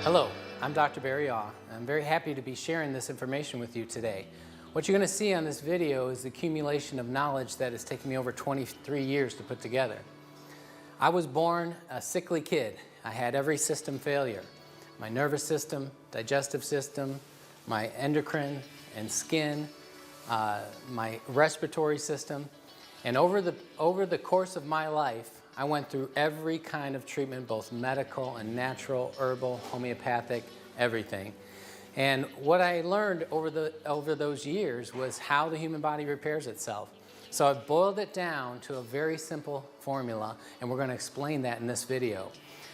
Hello, I'm Dr. Barry Aw. I'm very happy to be sharing this information with you today. What you're going to see on this video is the accumulation of knowledge that has taken me over 23 years to put together. I was born a sickly kid. I had every system failure. My nervous system, digestive system, my endocrine and skin, my respiratory system. And over the course of my life, I went through every kind of treatment, both medical and natural, herbal, homeopathic, everything. And what I learned over those years was how the human body repairs itself. So I've boiled it down to a very simple formula, and we're going to explain that in this video.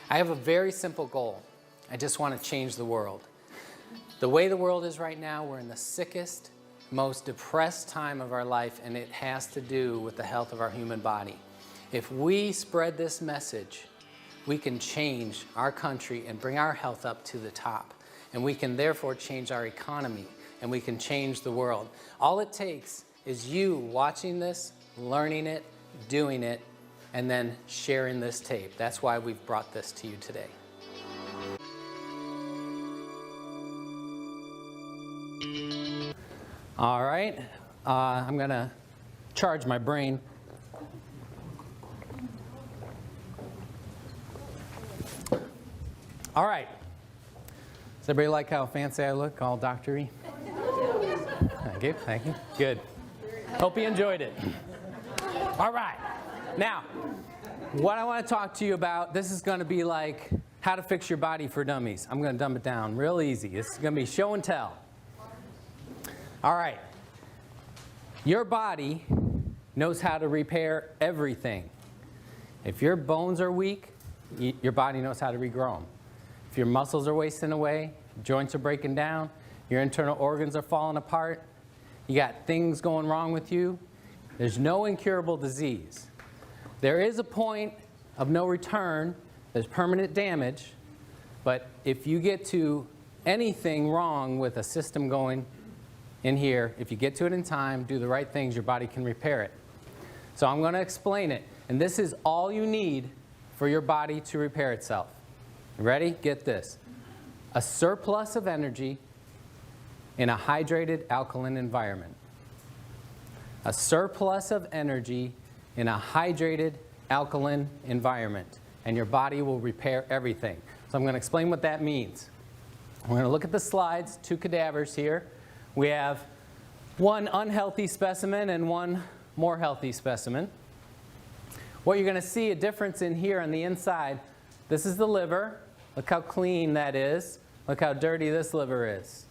I have a very simple goal. I just want to change the world. The way the world is right now, we're in the sickest, most depressed time of our life, and it has to do with the health of our human body. If we spread this message, we can change our country and bring our health up to the top. And we can therefore change our economy, and we can change the world. All it takes is you watching this, learning it, doing it, and then sharing this tape. That's why we've brought this to you today. All right, I'm gonna charge my brain. All right. Does everybody like how fancy I look, all doctor-y? Thank you, thank you. Good. Hope you enjoyed it. All right. Now, what I want to talk to you about, this is going to be like how to fix your body for dummies. I'm going to dumb it down real easy. This is going to be show and tell. All right. Your body knows how to repair everything. If your bones are weak, your body knows how to regrow them. If your muscles are wasting away, joints are breaking down, your internal organs are falling apart, you got things going wrong with you, there's no incurable disease. There is a point of no return, there's permanent damage, but if you get to anything wrong with a system going in here, if you get to it in time, do the right things, your body can repair it. So I'm going to explain it, and this is all you need for your body to repair itself. Ready? Get this. A surplus of energy in a hydrated alkaline environment. A surplus of energy in a hydrated alkaline environment. And your body will repair everything. So I'm going to explain what that means. We're going to look at the slides, two cadavers here. We have one unhealthy specimen and one more healthy specimen. What you're going to see a difference in here on the inside, this is the liver. Look how clean that is. Look how dirty this liver is.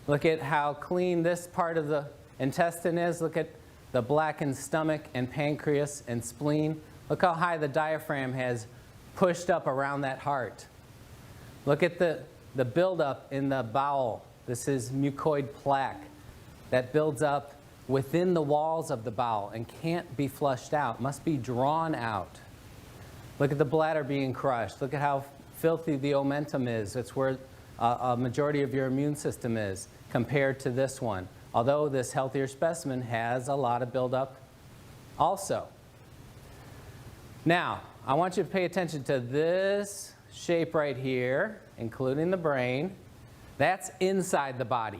Look at how clean this part of the intestine is. Look at the blackened stomach and pancreas and spleen. Look how high the diaphragm has pushed up around that heart. Look at the buildup in the bowel. This is mucoid plaque that builds up within the walls of the bowel and can't be flushed out, must be drawn out. Look at the bladder being crushed. Look at how filthy the omentum is. That's where a majority of your immune system is compared to this one. Although this healthier specimen has a lot of buildup also. Now, I want you to pay attention to this shape right here, including the brain. That's inside the body.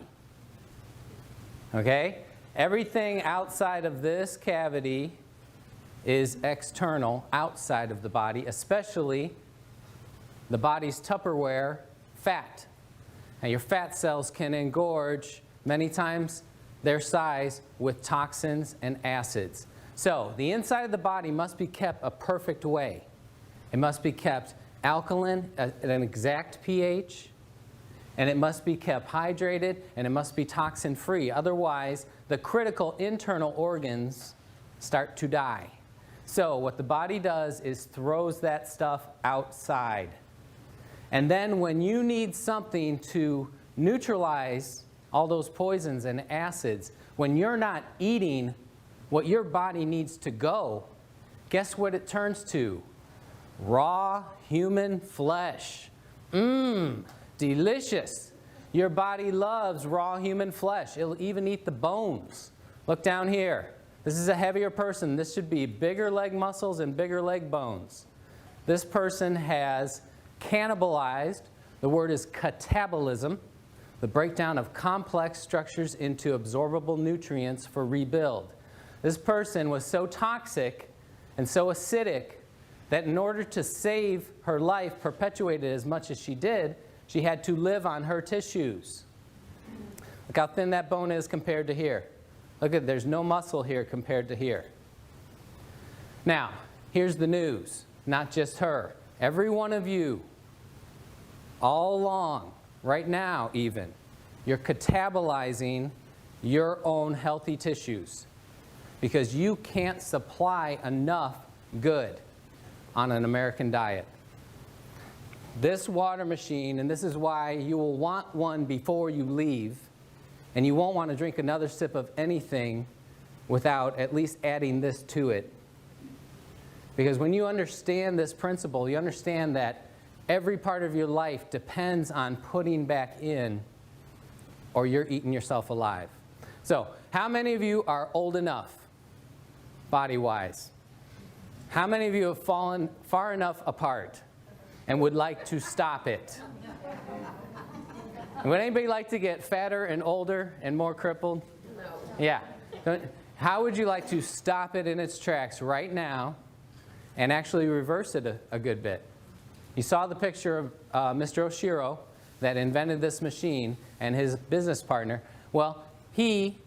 Okay? Everything outside of this cavity is external, outside of the body, especially the body's Tupperware, fat. Now your fat cells can engorge many times their size with toxins and acids. So the inside of the body must be kept a perfect way. It must be kept alkaline at an exact pH, and it must be kept hydrated, and it must be toxin-free. Otherwise, the critical internal organs start to die. So what the body does is throws that stuff outside. And then when you need something to neutralize all those poisons and acids, when you're not eating what your body needs to go, guess what it turns to? Raw human flesh. Delicious. Your body loves raw human flesh. It'll even eat the bones. Look down here. This is a heavier person. This should be bigger leg muscles and bigger leg bones. This person has cannibalized. The word is catabolism, the breakdown of complex structures into absorbable nutrients for rebuild. This person was so toxic and so acidic that in order to save her life, perpetuate it as much as she did, she had to live on her tissues. Look how thin that bone is compared to here. Look at, there's no muscle here compared to here. Now, here's the news. Not just her. Every one of you, all along, right now even, you're catabolizing your own healthy tissues because you can't supply enough good on an American diet. This water machine, and this is why you will want one before you leave, and you won't want to drink another sip of anything without at least adding this to it. Because when you understand this principle, you understand that every part of your life depends on putting back in, or you're eating yourself alive. So, how many of you are old enough, body-wise? How many of you have fallen far enough apart and would like to stop it? Would anybody like to get fatter and older and more crippled? No. Yeah. How would you like to stop it in its tracks right now and actually reverse it a good bit? You saw the picture of Mr. Oshiro that invented this machine and his business partner. Well, he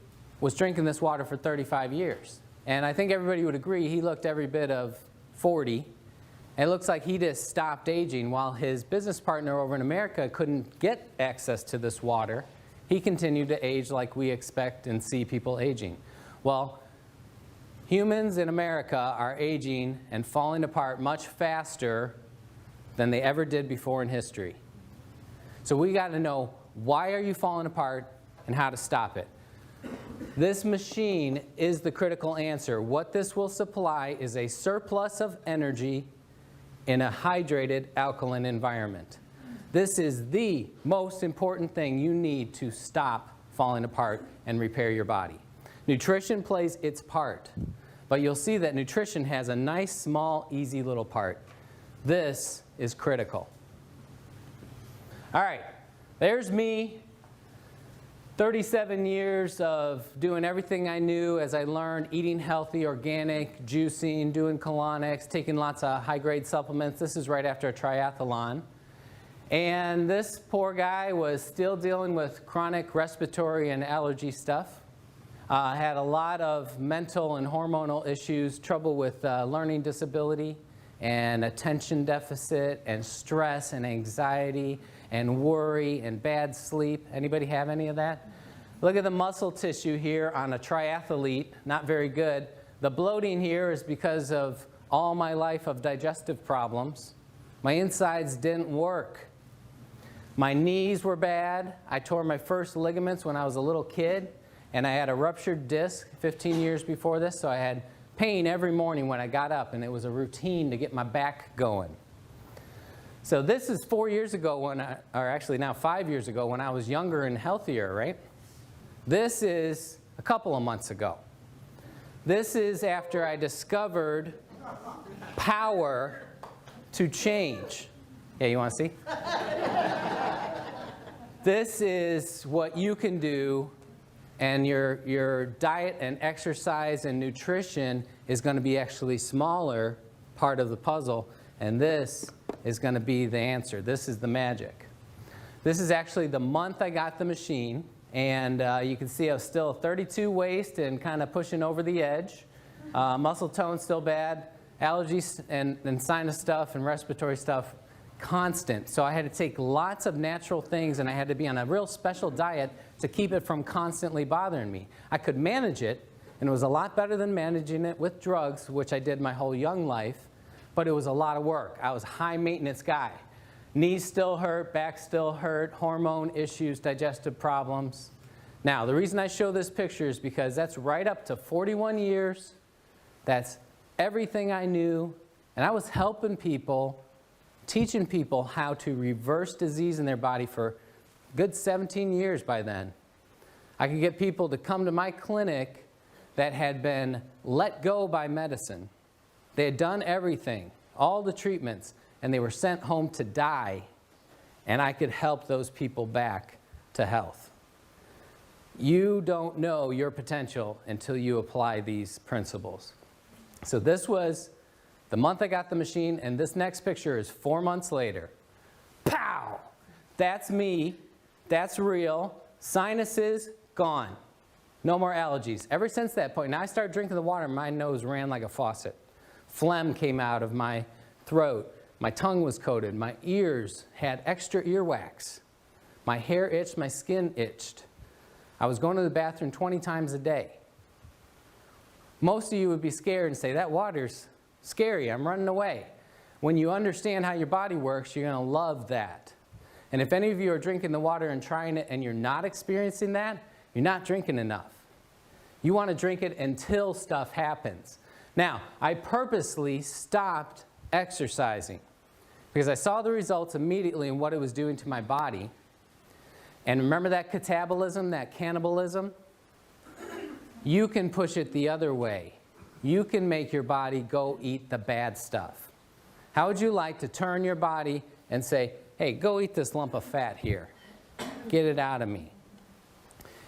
was drinking this water for 35 years. And I think everybody would agree he looked every bit of 40. And it looks like he just stopped aging while his business partner over in America couldn't get access to this water. He continued to age like we expect and see people aging. Well, humans in America are aging and falling apart much faster than they ever did before in history. So we got to know, why are you falling apart and how to stop it? This machine is the critical answer. What this will supply is a surplus of energy in a hydrated alkaline environment. This is the most important thing you need to stop falling apart and repair your body. Nutrition plays its part, but you'll see that nutrition has a nice, small, easy little part. This is critical. All right, there's me. 37 years of doing everything I knew as I learned, eating healthy, organic, juicing, doing colonics, taking lots of high-grade supplements. This is right after a triathlon. And this poor guy was still dealing with chronic respiratory and allergy stuff. Had a lot of mental and hormonal issues, trouble with learning disability and attention deficit and stress and anxiety and worry and bad sleep. Anybody have any of that? Look at the muscle tissue here on a triathlete, not very good. The bloating here is because of all my life of digestive problems. My insides didn't work. My knees were bad. I tore my first ligaments when I was a little kid, and I had a ruptured disc 15 years before this, so I had pain every morning when I got up, and it was a routine to get my back going. So this is 4 years ago or actually now 5 years ago when I was younger and healthier, right? This is a couple of months ago. This is after I discovered power to change. Yeah, you want to see? This is what you can do, and your diet and exercise and nutrition is going to be actually smaller part of the puzzle, and this is going to be the answer. This is the magic. This is actually the month I got the machine, and you can see I was still 32 waist and kind of pushing over the edge. Muscle tone still bad. Allergies and sinus stuff and respiratory stuff constant. So I had to take lots of natural things, and I had to be on a real special diet to keep it from constantly bothering me. I could manage it, and it was a lot better than managing it with drugs, which I did my whole young life. But it was a lot of work. I was a high-maintenance guy. Knees still hurt, back still hurt, hormone issues, digestive problems. Now, the reason I show this picture is because that's right up to 41 years. That's everything I knew. And I was helping people, teaching people how to reverse disease in their body for a good 17 years by then. I could get people to come to my clinic that had been let go by medicine. They had done everything, all the treatments, and they were sent home to die, and I could help those people back to health. You don't know your potential until you apply these principles. So this was the month I got the machine, and this next picture is 4 months later. Pow! That's me. That's real. Sinuses, gone. No more allergies. Ever since that point, now I started drinking the water, my nose ran like a faucet. Phlegm came out of my throat. My tongue was coated. My ears had extra earwax. My hair itched. My skin itched. I was going to the bathroom 20 times a day. Most of you would be scared and say, that water's scary. I'm running away. When you understand how your body works, you're going to love that. And if any of you are drinking the water and trying it and you're not experiencing that, you're not drinking enough. You want to drink it until stuff happens. Now, I purposely stopped exercising because I saw the results immediately in what it was doing to my body. And remember that catabolism, that cannibalism? You can push it the other way. You can make your body go eat the bad stuff. How would you like to turn your body and say, hey, go eat this lump of fat here. Get it out of me.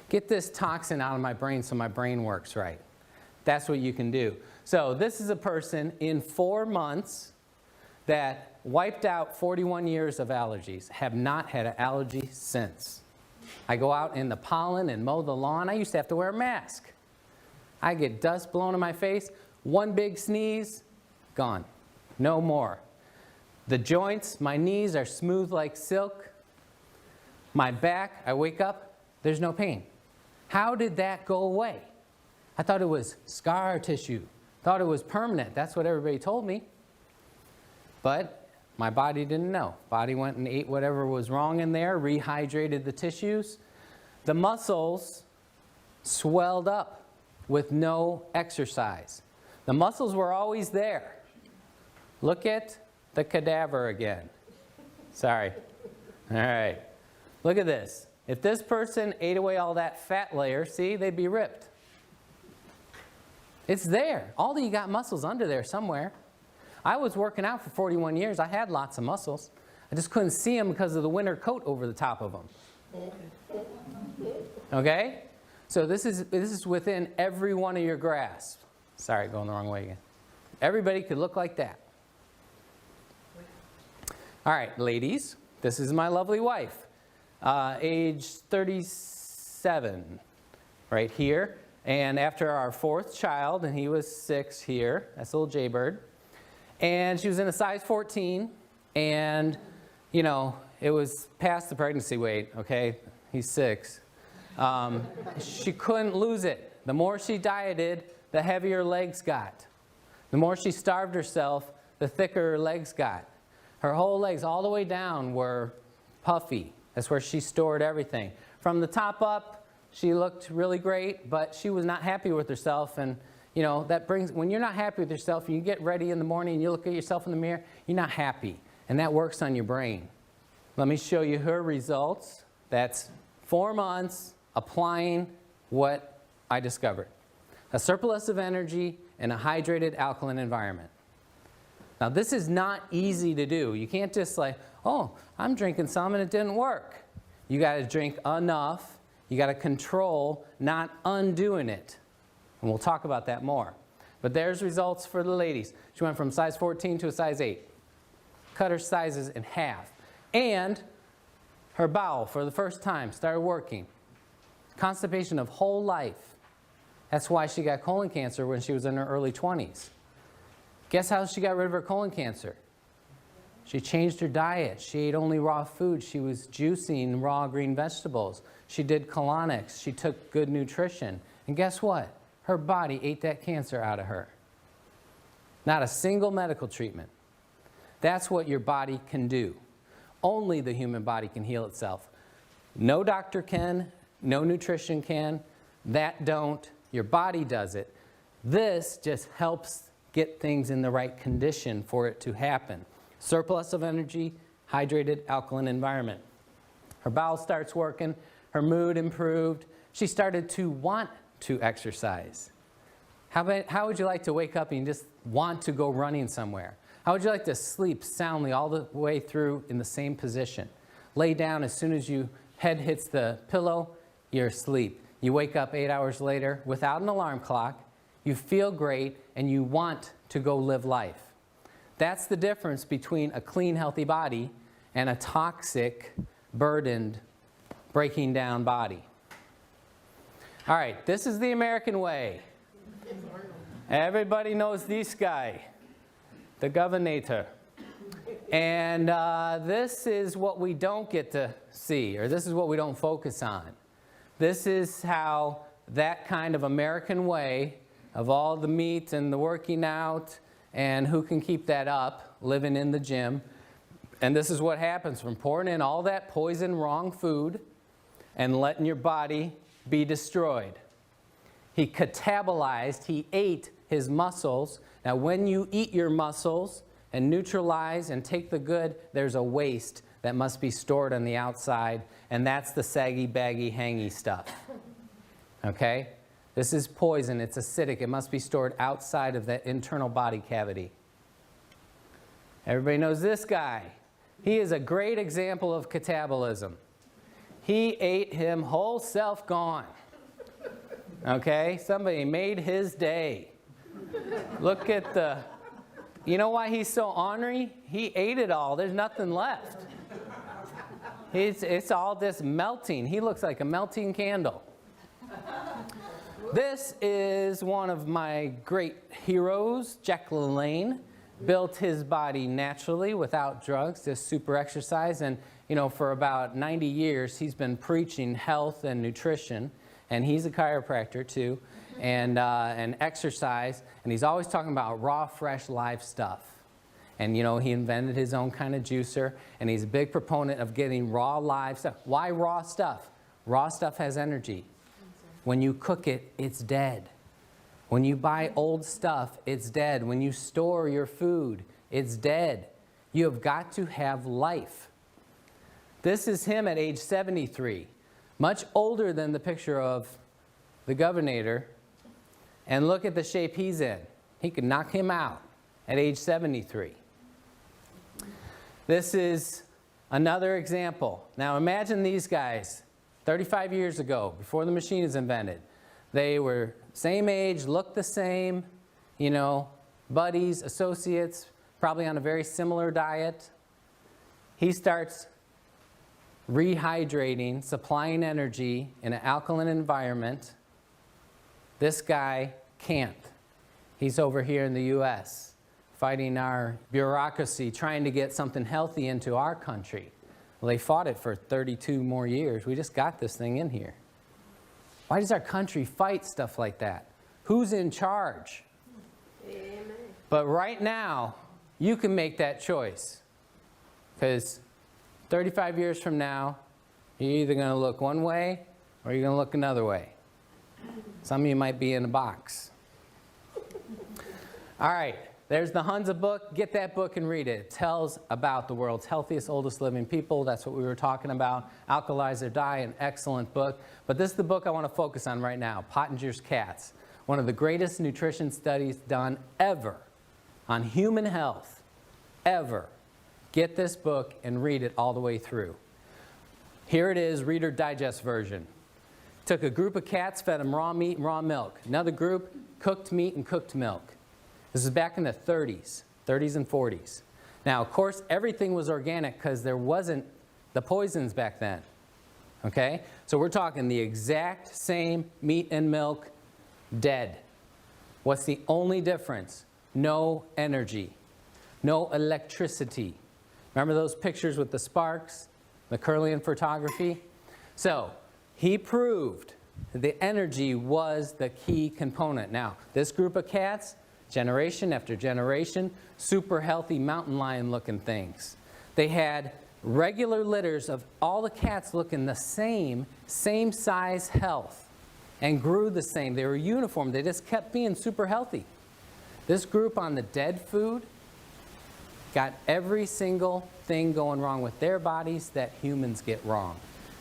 Get this toxin out of my brain so my brain works right. That's what you can do. So this is a person in 4 months that wiped out 41 years of allergies, have not had an allergy since. I go out in the pollen and mow the lawn. I used to have to wear a mask. I get dust blown in my face. One big sneeze, gone. No more. The joints, my knees are smooth like silk. My back, I wake up, there's no pain. How did that go away? I thought it was scar tissue. Thought it was permanent. That's what everybody told me. But my body didn't know. Body went and ate whatever was wrong in there, rehydrated the tissues. The muscles swelled up with no exercise. The muscles were always there. Look at the cadaver again. Sorry. All right. Look at this. If this person ate away all that fat layer, see, they'd be ripped. It's there. All of you got muscles under there somewhere. I was working out for 41 years. I had lots of muscles. I just couldn't see them because of the winter coat over the top of them. Okay? So this is within every one of your grasp. Sorry, going the wrong way again. Everybody could look like that. All right, ladies, this is my lovely wife. Age 37, right here. And after our 4th child, and he was 6 here, that's little Jaybird. And she was in a size 14, and, you know, it was past the pregnancy weight, okay? He's 6. She couldn't lose it. The more she dieted, the heavier her legs got. The more she starved herself, the thicker her legs got. Her whole legs, all the way down, were puffy. That's where she stored everything. From the top up, she looked really great, but she was not happy with herself. And, you know, that brings, when you're not happy with yourself, and you get ready in the morning and you look at yourself in the mirror, you're not happy. And that works on your brain. Let me show you her results. That's 4 months applying what I discovered. A surplus of energy in a hydrated alkaline environment. Now, this is not easy to do. You can't just like, oh, I'm drinking some and it didn't work. You got to drink enough. You got to control, not undoing it. And we'll talk about that more. But there's results for the ladies. She went from size 14 to a size 8. Cut her sizes in half. And her bowel, for the first time, started working. Constipation of whole life. That's why she got colon cancer when she was in her early 20s. Guess how she got rid of her colon cancer? She changed her diet. She ate only raw food. She was juicing raw green vegetables. She did colonics. She took good nutrition. And guess what? Her body ate that cancer out of her. Not a single medical treatment. That's what your body can do. Only the human body can heal itself. No doctor can. No nutrition can. That don't. Your body does it. This just helps get things in the right condition for it to happen. Surplus of energy, hydrated, alkaline environment. Her bowel starts working. Her mood improved. She started to want to exercise. How would you like to wake up and just want to go running somewhere? How would you like to sleep soundly all the way through in the same position? Lay down as soon as your head hits the pillow, you're asleep. You wake up 8 hours later without an alarm clock. You feel great, and you want to go live life. That's the difference between a clean, healthy body and a toxic, burdened, breaking down body. All right, this is the American way. Everybody knows this guy, the governor. And this is what we don't get to see, or this is what we don't focus on. This is how that kind of American way of all the meat and the working out, and who can keep that up, living in the gym. And this is what happens from pouring in all that poison, wrong food and letting your body be destroyed. He catabolized, he ate his muscles. Now when you eat your muscles and neutralize and take the good, there's a waste that must be stored on the outside, and that's the saggy, baggy, hangy stuff. Okay? This is poison, it's acidic, it must be stored outside of that internal body cavity. Everybody knows this guy. He is a great example of catabolism. He ate him whole self gone. Okay? Somebody made his day. Look at the... You know why he's so ornery? He ate it all. There's nothing left. It's all just melting. He looks like a melting candle. This is one of my great heroes, Jack LaLanne. Built his body naturally without drugs, just super exercise. And, you know, for about 90 years, he's been preaching health and nutrition. And he's a chiropractor, too, and exercise. And he's always talking about raw, fresh, live stuff. And, you know, he invented his own kind of juicer. And he's a big proponent of getting raw, live stuff. Why raw stuff? Raw stuff has energy. When you cook it, it's dead. When you buy old stuff, it's dead. When you store your food, it's dead. You have got to have life. This is him at age 73, much older than the picture of the governor. And look at the shape he's in. He could knock him out at age 73. This is another example. Now imagine these guys 35 years ago, before the machine is invented. They were same age, looked the same, you know, buddies, associates, probably on a very similar diet. He starts rehydrating, supplying energy in an alkaline environment. This guy can't. He's over here in the U.S. fighting our bureaucracy, trying to get something healthy into our country. Well, they fought it for 32 more years. We just got this thing in here. Why does our country fight stuff like that? Who's in charge? Amen. But right now, you can make that choice. Because 35 years from now, you're either going to look one way or you're going to look another way. Some of you might be in a box. All right, there's the Hunza book. Get that book and read it. It tells about the world's healthiest, oldest living people. That's what we were talking about. Alkalize or Die, an excellent book. But this is the book I want to focus on right now, Pottinger's Cats. One of the greatest nutrition studies done ever on human health, ever. Get this book and read it all the way through. Here it is, Reader Digest version. Took a group of cats, fed them raw meat and raw milk. Another group, cooked meat and cooked milk. This is back in the 30s and 40s. Now, of course, everything was organic because there wasn't the poisons back then. Okay? So we're talking the exact same meat and milk, dead. What's the only difference? No energy. No electricity. Remember those pictures with the sparks? McCurlian photography? So, he proved that the energy was the key component. Now, this group of cats, generation after generation, super healthy mountain lion looking things. They had regular litters of all the cats looking the same size health and grew the same. They were uniform. They just kept being super healthy. This group on the dead food got every single thing going wrong with their bodies that humans get wrong.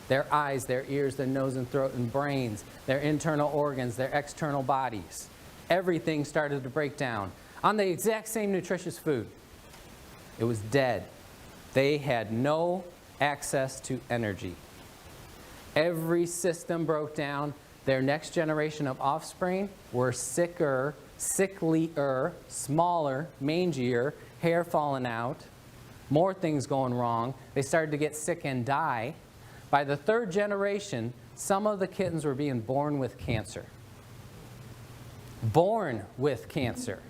Their eyes, their ears, their nose and throat and brains, their internal organs, their external bodies. Everything started to break down on the exact same nutritious food. It was dead. They had no access to energy. Every system broke down. Their next generation of offspring were sicklier, smaller, mangier, hair falling out, more things going wrong. They started to get sick and die. By the third generation, some of the kittens were being born with cancer. Born with cancer.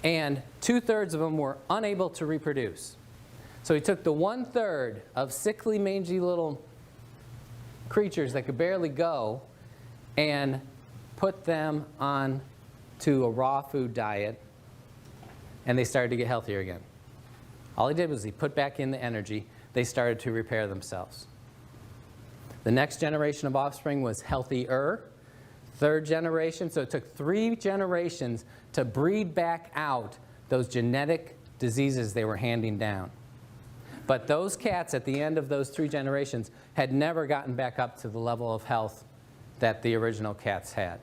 And 2/3 of them were unable to reproduce. So he took the 1/3 of sickly, mangy little creatures that could barely go and put them on to a raw food diet, and they started to get healthier again. All he did was he put back in the energy. They started to repair themselves. The next generation of offspring was healthier. Third generation, so it took 3 generations to breed back out those genetic diseases they were handing down. But those cats at the end of those 3 generations had never gotten back up to the level of health that the original cats had.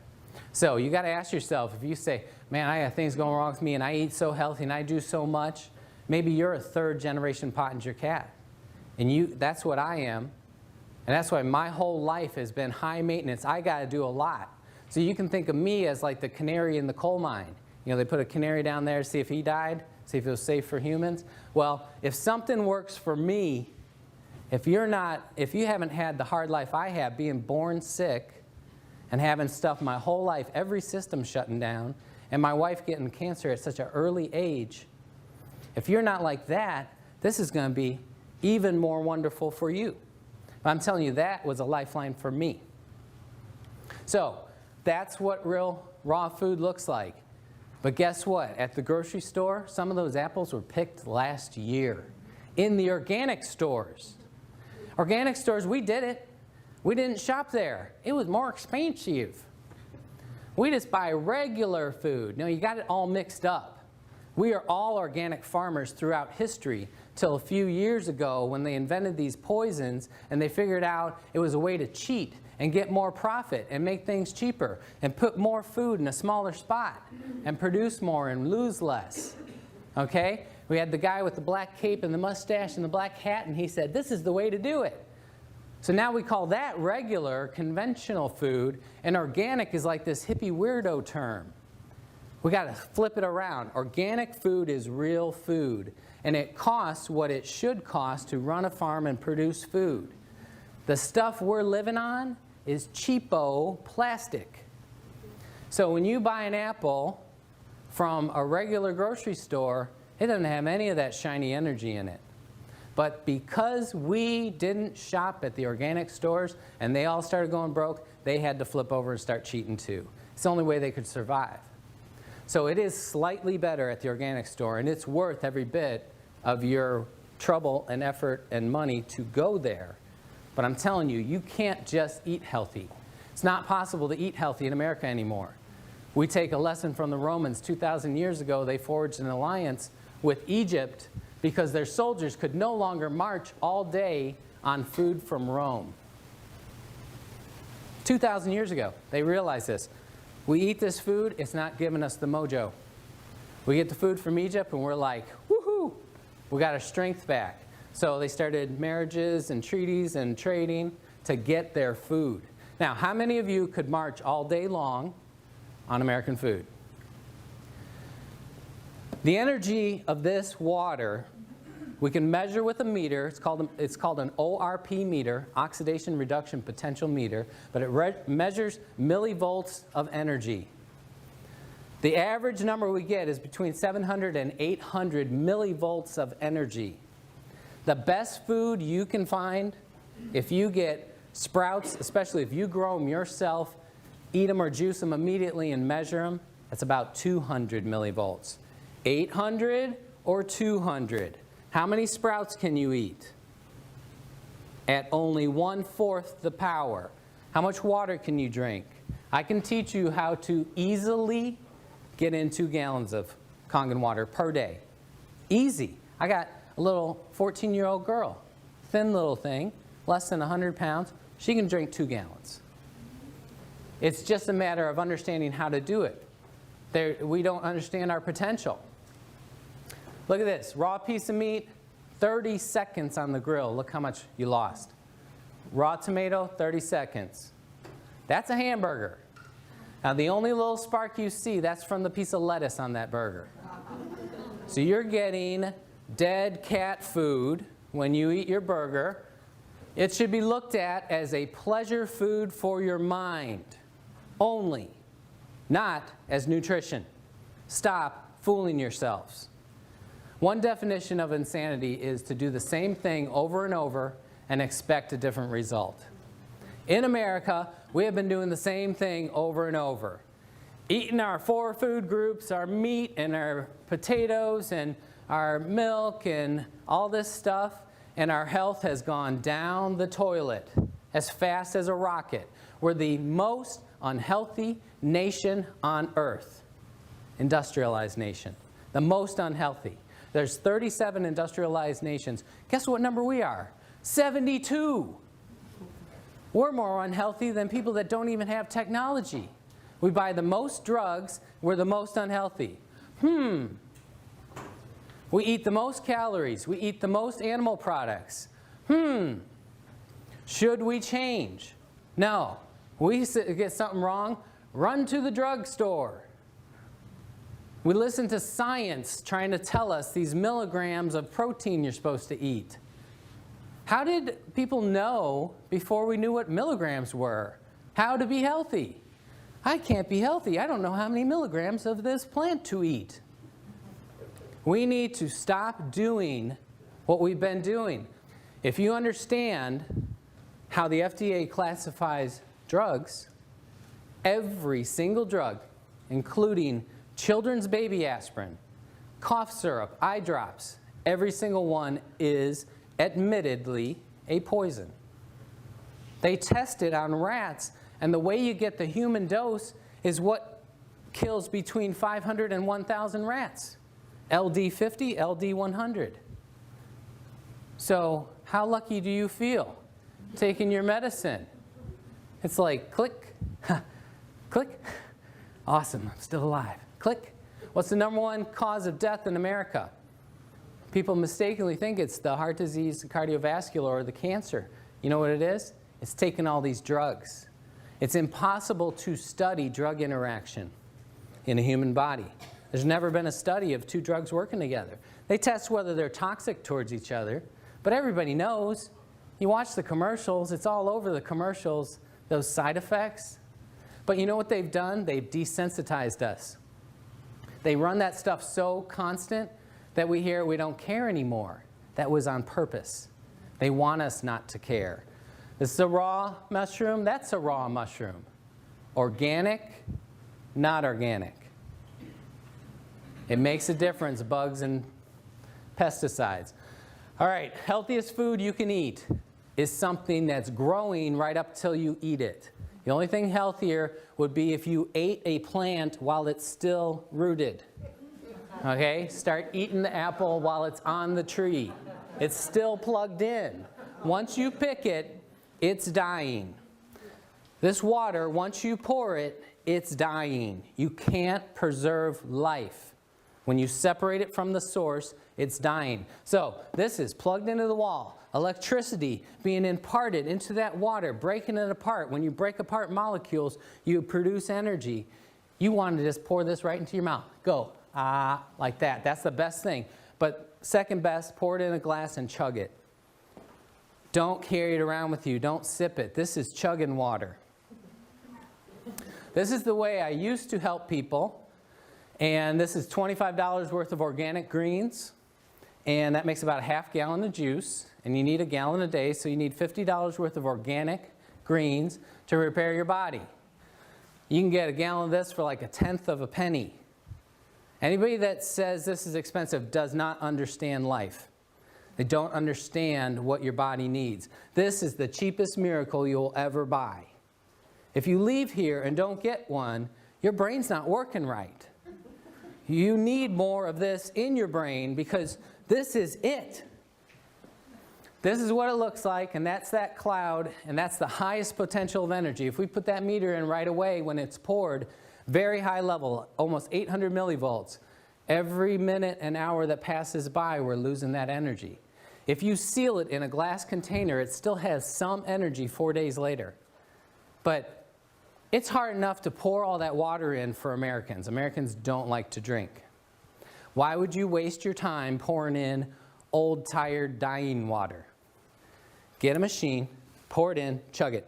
So you got to ask yourself, if you say, man, I got things going wrong with me and I eat so healthy and I do so much, maybe you're a 3rd generation Pottinger cat. And that's what I am. And that's why my whole life has been high maintenance. I got to do a lot. So you can think of me as like the canary in the coal mine. You know, they put a canary down there to see if he died, see if it was safe for humans. Well, if something works for me, if you haven't had the hard life I have, being born sick and having stuff my whole life, every system shutting down, and my wife getting cancer at such an early age, if you're not like that, this is going to be even more wonderful for you. But I'm telling you, that was a lifeline for me. So that's what real raw food looks like. But guess what? At the grocery store, some of those apples were picked last year. In the organic stores. Organic stores, we did it. We didn't shop there. It was more expensive. We just buy regular food. Now, you got it all mixed up. We are all organic farmers throughout history till a few years ago when they invented these poisons and they figured out it was a way to cheat and get more profit and make things cheaper and put more food in a smaller spot and produce more and lose less. Okay? We had the guy with the black cape and the mustache and the black hat, and he said, this is the way to do it. So now we call that regular, conventional food, and organic is like this hippie weirdo term. We got to flip it around. Organic food is real food, and it costs what it should cost to run a farm and produce food. The stuff we're living on is cheapo plastic. So when you buy an apple from a regular grocery store, it doesn't have any of that shiny energy in it. But because we didn't shop at the organic stores and they all started going broke, they had to flip over and start cheating too. It's the only way they could survive. So it is slightly better at the organic store, and it's worth every bit of your trouble and effort and money to go there. But I'm telling you, you can't just eat healthy. It's not possible to eat healthy in America anymore. We take a lesson from the Romans 2,000 years ago. They forged an alliance with Egypt because their soldiers could no longer march all day on food from Rome. 2,000 years ago, they realized this. We eat this food, it's not giving us the mojo. We get the food from Egypt and we're like, woohoo, we got our strength back. So they started marriages and treaties and trading to get their food. Now, how many of you could march all day long on American food? The energy of this water, we can measure with a meter. It's called an ORP meter, oxidation reduction potential meter, but it measures millivolts of energy. The average number we get is between 700 and 800 millivolts of energy. The best food you can find, if you get sprouts, especially if you grow them yourself, eat them or juice them immediately and measure them, that's about 200 millivolts. 800 or 200? How many sprouts can you eat? At only 1/4 the power. How much water can you drink? I can teach you how to easily get in 2 gallons of Kangen water per day. Easy. I got a little 14-year-old girl, thin little thing, less than 100 pounds. She can drink 2 gallons. It's just a matter of understanding how to do it. We don't understand our potential. Look at this, raw piece of meat, 30 seconds on the grill. Look how much you lost. Raw tomato, 30 seconds. That's a hamburger. Now the only little spark you see, that's from the piece of lettuce on that burger. So you're getting dead cat food when you eat your burger. It should be looked at as a pleasure food for your mind only, not as nutrition. Stop fooling yourselves. One definition of insanity is to do the same thing over and over and expect a different result. In America, we have been doing the same thing over and over. Eating our 4 food groups, our meat and our potatoes and our milk and all this stuff, and our health has gone down the toilet as fast as a rocket. We're the most unhealthy nation on earth. Industrialized nation. The most unhealthy. There's 37 industrialized nations. Guess what number we are? 72. We're more unhealthy than people that don't even have technology. We buy the most drugs, we're the most unhealthy. We eat the most calories, we eat the most animal products. Should we change? No. We get something wrong, run to the drugstore. We listen to science trying to tell us these milligrams of protein you're supposed to eat. How did people know before we knew what milligrams were? How to be healthy? I can't be healthy. I don't know how many milligrams of this plant to eat. We need to stop doing what we've been doing. If you understand how the FDA classifies drugs, every single drug, including children's baby aspirin, cough syrup, eye drops, every single one is admittedly a poison. They test it on rats, and the way you get the human dose is what kills between 500 and 1,000 rats. LD50, LD100. So how lucky do you feel taking your medicine? It's like click, click, awesome, I'm still alive. Click. What's the #1 cause of death in America? People mistakenly think it's the heart disease, the cardiovascular, or the cancer. You know what it is? It's taking all these drugs. It's impossible to study drug interaction in a human body. There's never been a study of 2 drugs working together. They test whether they're toxic towards each other, but everybody knows. You watch the commercials, it's all over the commercials, those side effects. But you know what they've done? They've desensitized us. They run that stuff so constant that we hear we don't care anymore. That was on purpose. They want us not to care. This is a raw mushroom, that's a raw mushroom. Organic, not organic. It makes a difference, bugs and pesticides. All right, healthiest food you can eat is something that's growing right up till you eat it. The only thing healthier would be if you ate a plant while it's still rooted. Okay, start eating the apple while it's on the tree. It's still plugged in. Once you pick it, it's dying. This water, once you pour it, it's dying. You can't preserve life. When you separate it from the source, it's dying. So this is plugged into the wall. Electricity being imparted into that water, breaking it apart. When you break apart molecules, you produce energy. You want to just pour this right into your mouth. Go. Like that. That's the best thing. But second best, pour it in a glass and chug it. Don't carry it around with you. Don't sip it. This is chugging water. This is the way I used to help people. And this is $25 worth of organic greens. And that makes about a half gallon of juice. And you need a gallon a day, so you need $50 worth of organic greens to repair your body. You can get a gallon of this for like 1/10 of a penny. Anybody that says this is expensive does not understand life. They don't understand what your body needs. This is the cheapest miracle you'll ever buy. If you leave here and don't get one, your brain's not working right. You need more of this in your brain because this is it. This is what it looks like, and that's that cloud, and that's the highest potential of energy. If we put that meter in right away when it's poured, very high level, almost 800 millivolts. Every minute and hour that passes by, we're losing that energy. If you seal it in a glass container, it still has some energy 4 days later. But it's hard enough to pour all that water in for Americans. Americans don't like to drink. Why would you waste your time pouring in old, tired, dying water? Get a machine, pour it in, chug it.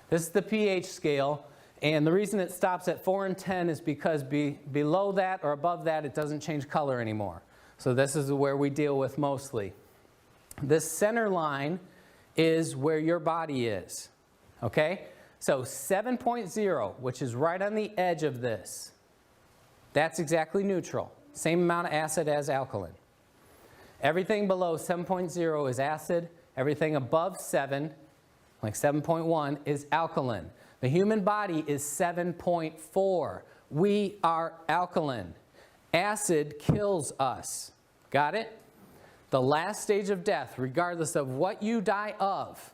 This is the pH scale. And the reason it stops at 4 and 10 is because below that or above that, it doesn't change color anymore. So this is where we deal with mostly. This center line is where your body is. Okay? So 7.0, which is right on the edge of this, that's exactly neutral. Same amount of acid as alkaline. Everything below 7.0 is acid. Everything above 7, like 7.1, is alkaline. The human body is 7.4. We are alkaline. Acid kills us. Got it? The last stage of death, regardless of what you die of,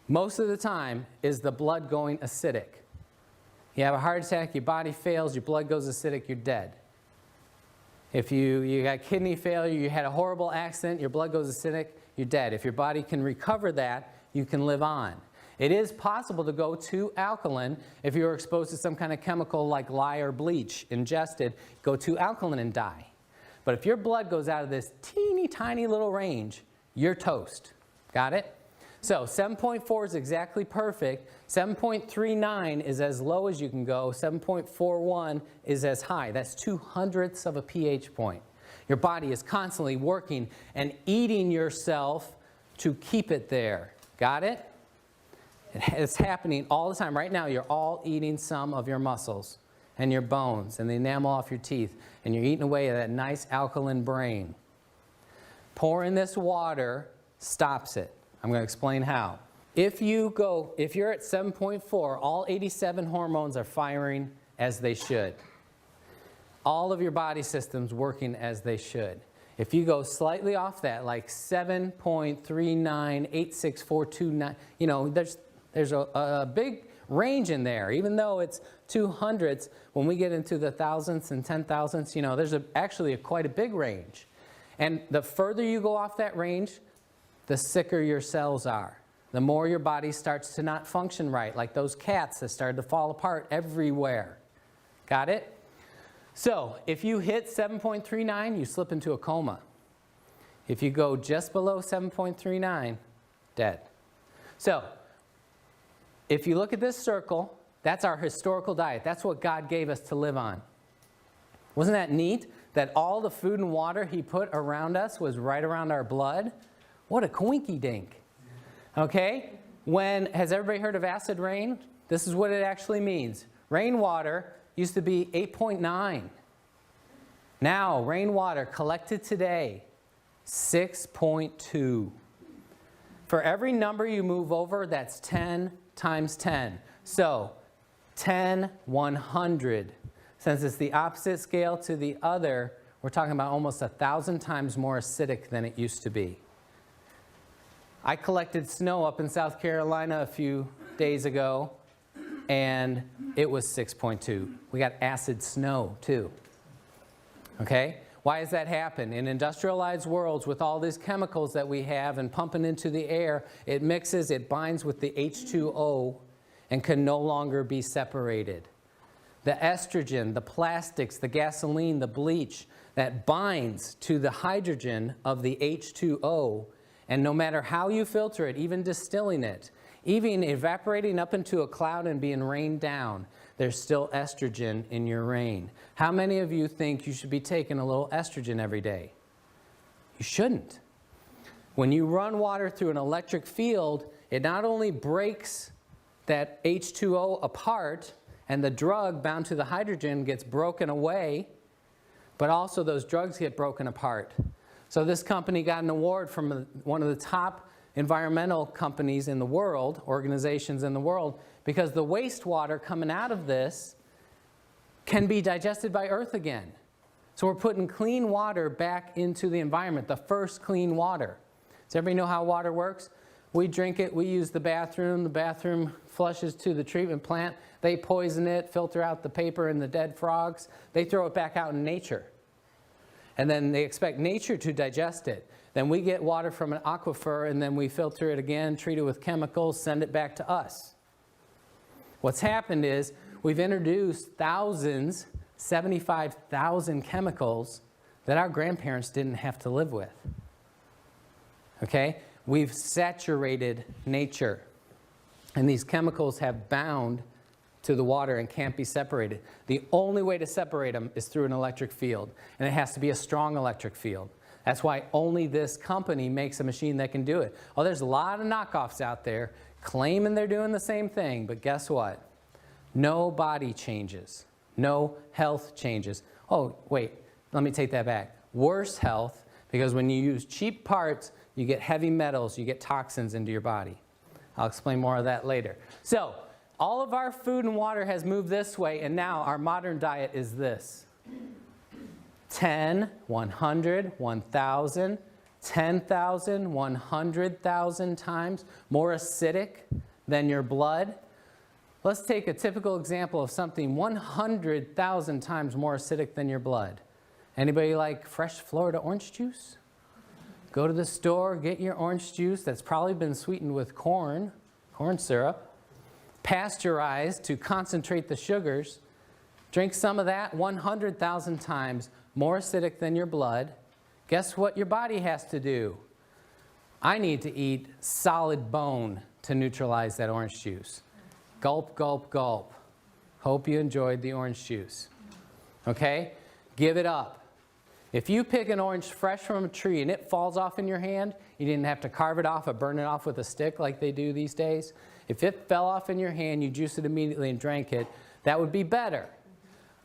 most of the time is the blood going acidic. You have a heart attack, your body fails, your blood goes acidic, you're dead. If you got kidney failure, you had a horrible accident, your blood goes acidic, you're dead. If your body can recover that, you can live on. It is possible to go to alkaline if you're exposed to some kind of chemical like lye or bleach ingested, go to alkaline and die. But if your blood goes out of this teeny tiny little range, you're toast. Got it? So 7.4 is exactly perfect. 7.39 is as low as you can go. 7.41 is as high. That's 2/100ths of a pH point. Your body is constantly working and eating yourself to keep it there. Got it? It's happening all the time. Right now, you're all eating some of your muscles and your bones and the enamel off your teeth, and you're eating away at that nice alkaline brain. Pouring this water stops it. I'm going to explain how. If you're at 7.4, all 87 hormones are firing as they should. All of your body systems working as they should. If you go slightly off that, like 7.39, 86429, you know, there's a big range in there. Even though it's 2/100ths, when we get into the thousandths and 10,000ths, you know, there's actually quite a big range. And the further you go off that range, the sicker your cells are. The more your body starts to not function right, like those cats that started to fall apart everywhere. Got it? So if you hit 7.39, you slip into a coma. If you go just below 7.39, dead. So if you look at this circle, that's our historical diet. That's what God gave us to live on. Wasn't that neat? That all the food and water He put around us was right around our blood? What a coinky dink. Okay? Has everybody heard of acid rain? This is what it actually means. Rainwater used to be 8.9. Now, rainwater collected today, 6.2. For every number you move over, that's 10 times 10. So 10, 100. Since it's the opposite scale to the other, we're talking about almost 1,000 times more acidic than it used to be. I collected snow up in South Carolina a few days ago, and it was 6.2. We got acid snow too. Okay? Why does that happen? In industrialized worlds, with all these chemicals that we have and pumping into the air, it mixes, it binds with the H2O and can no longer be separated. The estrogen, the plastics, the gasoline, the bleach, that binds to the hydrogen of the H2O, and no matter how you filter it, even distilling it, even evaporating up into a cloud and being rained down, there's still estrogen in your rain. How many of you think you should be taking a little estrogen every day? You shouldn't. When you run water through an electric field, it not only breaks that H2O apart and the drug bound to the hydrogen gets broken away, but also those drugs get broken apart. So this company got an award from one of the top environmental companies in the world, organizations in the world, because the wastewater coming out of this can be digested by Earth again. So we're putting clean water back into the environment, the first clean water. Does everybody know how water works? We drink it, we use the bathroom flushes to the treatment plant, they poison it, filter out the paper and the dead frogs, they throw it back out in nature. And then they expect nature to digest it. Then we get water from an aquifer and then we filter it again, treat it with chemicals, send it back to us. What's happened is we've introduced thousands, 75,000 chemicals that our grandparents didn't have to live with. Okay? We've saturated nature. And these chemicals have bound to the water and can't be separated. The only way to separate them is through an electric field. And it has to be a strong electric field. That's why only this company makes a machine that can do it. Oh, there's a lot of knockoffs out there claiming they're doing the same thing. But guess what? No body changes. No health changes. Oh, wait. Let me take that back. Worse health, because when you use cheap parts, you get heavy metals, you get toxins into your body. I'll explain more of that later. So, all of our food and water has moved this way, and now our modern diet is this. 10, 100, 1,000, 10,000, 100,000 times more acidic than your blood. Let's take a typical example of something 100,000 times more acidic than your blood. Anybody like fresh Florida orange juice? Go to the store, get your orange juice that's probably been sweetened with corn syrup, pasteurized to concentrate the sugars. Drink some of that, 100,000 times more acidic than your blood. Guess what your body has to do? I need to eat solid bone to neutralize that orange juice. Gulp, gulp, gulp. Hope you enjoyed the orange juice. Okay? Give it up. If you pick an orange fresh from a tree and it falls off in your hand, you didn't have to carve it off or burn it off with a stick like they do these days. If it fell off in your hand, you juice it immediately and drank it, that would be better.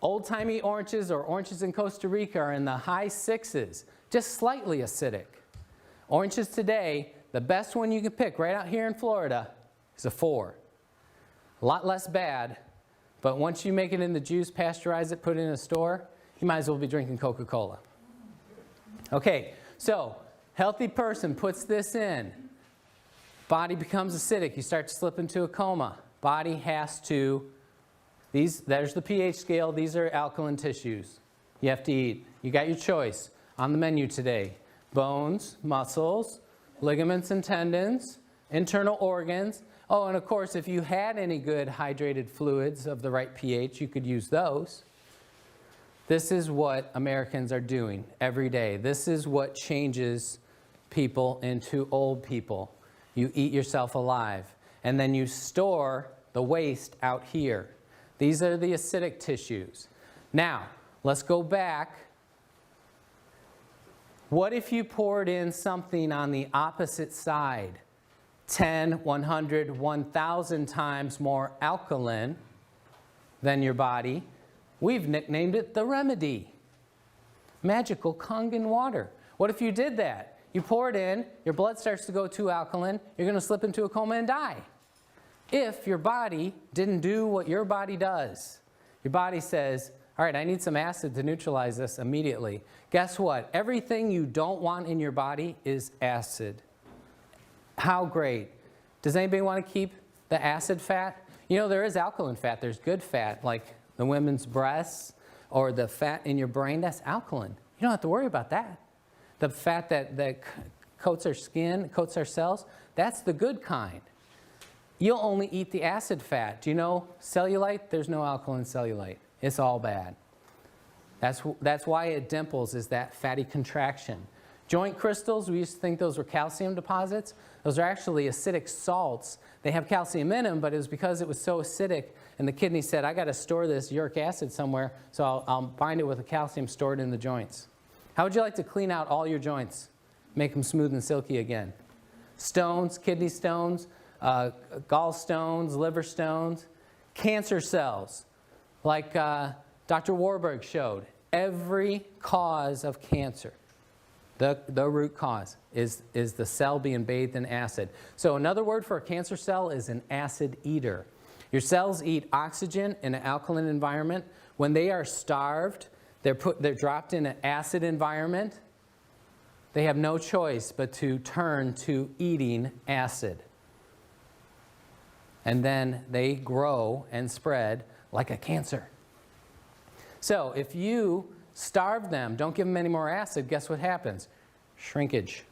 Old-timey oranges or oranges in Costa Rica are in the high 6s, just slightly acidic. Oranges today, the best one you can pick right out here in Florida is a 4. A lot less bad, but once you make it into juice, pasteurize it, put it in a store, you might as well be drinking Coca-Cola. Okay, so healthy person puts this in. Body becomes acidic. You start to slip into a coma. Body has to, there's the pH scale. These are alkaline tissues you have to eat. You got your choice on the menu today. Bones, muscles, ligaments and tendons, internal organs. Oh, and of course, if you had any good hydrated fluids of the right pH, you could use those. This is what Americans are doing every day. This is what changes people into old people. You eat yourself alive, and then you store the waste out here. These are the acidic tissues. Now, let's go back. What if you poured in something on the opposite side? 10, 100, 1,000 times more alkaline than your body. We've nicknamed it the remedy. Magical Kangen water. What if you did that? You pour it in, your blood starts to go too alkaline, you're going to slip into a coma and die. If your body didn't do what your body does. Your body says, all right, I need some acid to neutralize this immediately. Guess what? Everything you don't want in your body is acid. How great. Does anybody want to keep the acid fat? You know, there is alkaline fat. There's good fat, like the women's breasts or the fat in your brain. That's alkaline. You don't have to worry about that. The fat that coats our skin, coats our cells, that's the good kind. You'll only eat the acid fat. Do you know cellulite? There's no alkaline cellulite. It's all bad. That's why it dimples, is that fatty contraction. Joint crystals, we used to think those were calcium deposits. Those are actually acidic salts. They have calcium in them, but it was because it was so acidic, and the kidney said, I got to store this uric acid somewhere, so I'll bind it with the calcium stored in the joints. How would you like to clean out all your joints? Make them smooth and silky again. Stones, kidney stones, gallstones, liver stones, cancer cells, like Dr. Warburg showed. Every cause of cancer, the root cause, is the cell being bathed in acid. So another word for a cancer cell is an acid eater. Your cells eat oxygen in an alkaline environment. When they are starved, they're dropped in an acid environment. they have no choice but to turn to eating acid. And then they grow and spread like a cancer. So if you starve them, don't give them any more acid, guess what happens? Shrinkage.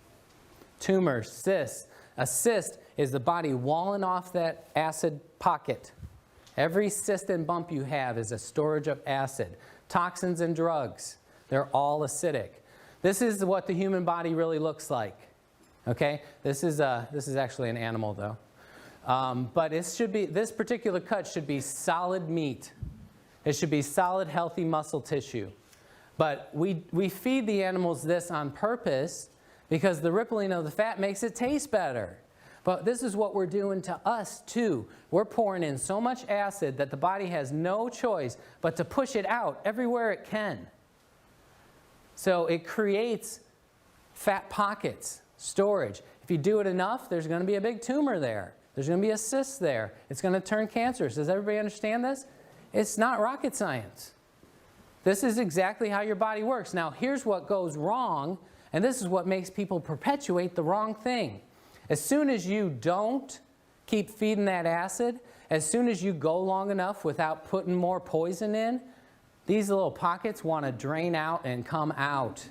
Tumors, cysts. A cyst is the body walling off that acid pocket. Every cyst and bump you have is a storage of acid. Toxins and drugs, they're all acidic. This is what the human body really looks like. Okay? This is actually an animal though. But this particular cut should be solid meat. It should be solid, healthy muscle tissue. But we feed the animals this on purpose because the rippling of the fat makes it taste better. But this is what we're doing to us too. We're pouring in so much acid that the body has no choice but to push it out everywhere it can. So it creates fat pockets, storage. If you do it enough, there's going to be a big tumor there. There's going to be a cyst there. It's going to turn cancerous. Does everybody understand this? It's not rocket science. This is exactly how your body works. Now, here's what goes wrong, and this is what makes people perpetuate the wrong thing. As soon as you don't keep feeding that acid, as soon as you go long enough without putting more poison in, these little pockets want to drain out and come out.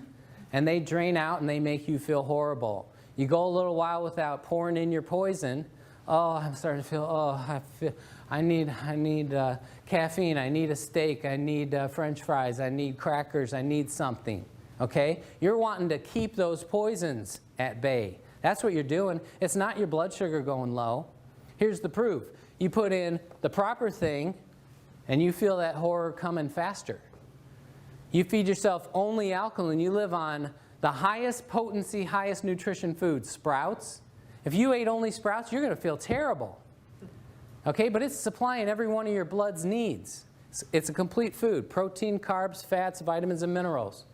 And they drain out and they make you feel horrible. You go a little while without pouring in your poison. Oh, I'm starting to feel, I need caffeine, I need a steak, I need French fries, I need crackers, I need something. Okay? You're wanting to keep those poisons at bay. That's what you're doing. It's not your blood sugar going low. Here's the proof. You put in the proper thing, and you feel that horror coming faster. You feed yourself only alkaline. You live on the highest potency, highest nutrition food, sprouts. If you ate only sprouts, you're going to feel terrible. Okay, but it's supplying every one of your blood's needs. It's a complete food. Protein, carbs, fats, vitamins, and minerals.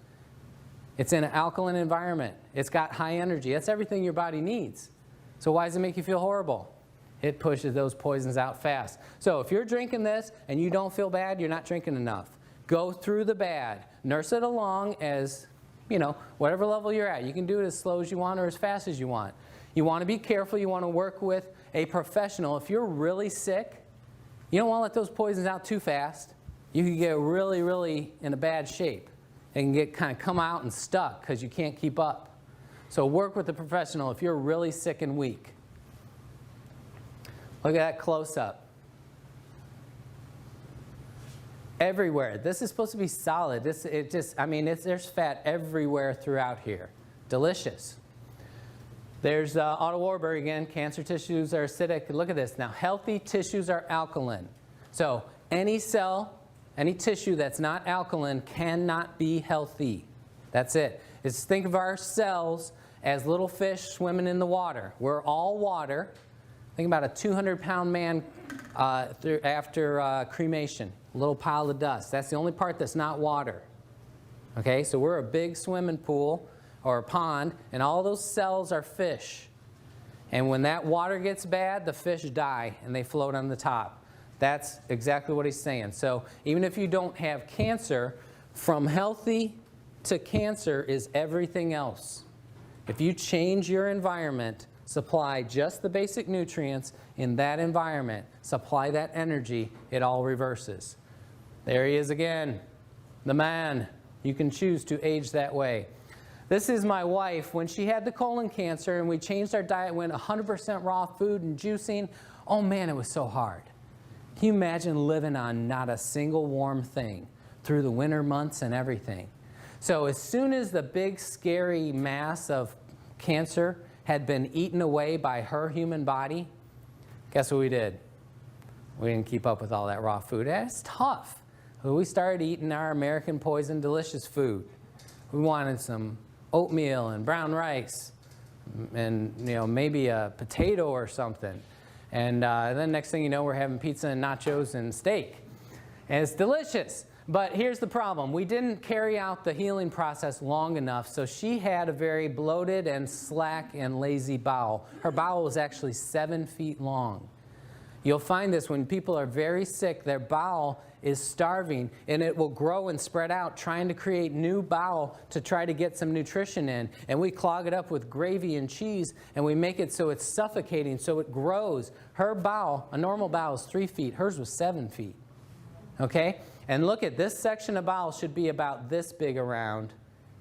It's in an alkaline environment. It's got high energy. That's everything your body needs. So why does it make you feel horrible? It pushes those poisons out fast. So if you're drinking this and you don't feel bad, you're not drinking enough. Go through the bad. Nurse it along as, whatever level you're at. You can do it as slow as you want or as fast as you want. You want to be careful. You want to work with a professional. If you're really sick, you don't want to let those poisons out too fast. You can get really, really in a bad shape. It can kind of come out and stuck because you can't keep up. So work with a professional if you're really sick and weak. Look at that close-up. Everywhere. This is supposed to be solid. There's fat everywhere throughout here. Delicious. There's Otto Warburg again. Cancer tissues are acidic. Look at this. Now, healthy tissues are alkaline. So any cell, any tissue that's not alkaline cannot be healthy. That's it. Just think of our cells as little fish swimming in the water. We're all water. Think about a 200-pound man after cremation. A little pile of dust. That's the only part that's not water. Okay, so we're a big swimming pool or a pond, and all those cells are fish. And when that water gets bad, the fish die, and they float on the top. That's exactly what he's saying. So even if you don't have cancer, from healthy to cancer is everything else. If you change your environment, supply just the basic nutrients in that environment, supply that energy, it all reverses. There he is again, the man. You can choose to age that way. This is my wife. When she had the colon cancer and we changed our diet, went 100% raw food and juicing, oh man, it was so hard. Can you imagine living on not a single warm thing through the winter months and everything? So as soon as the big scary mass of cancer had been eaten away by her human body, guess what we did? We didn't keep up with all that raw food. That's tough. We started eating our American poison delicious food. We wanted some oatmeal and brown rice and maybe a potato or something. And then next thing you know, we're having pizza and nachos and steak. And it's delicious. But here's the problem. We didn't carry out the healing process long enough, so she had a very bloated and slack and lazy bowel. Her bowel was actually 7 feet long. You'll find this when people are very sick, their bowel is starving, and it will grow and spread out, trying to create new bowel to try to get some nutrition in. And we clog it up with gravy and cheese, and we make it so it's suffocating, so it grows. Her bowel, a normal bowel, is 3 feet. Hers was 7 feet. Okay? And look at this section of bowel should be about this big around.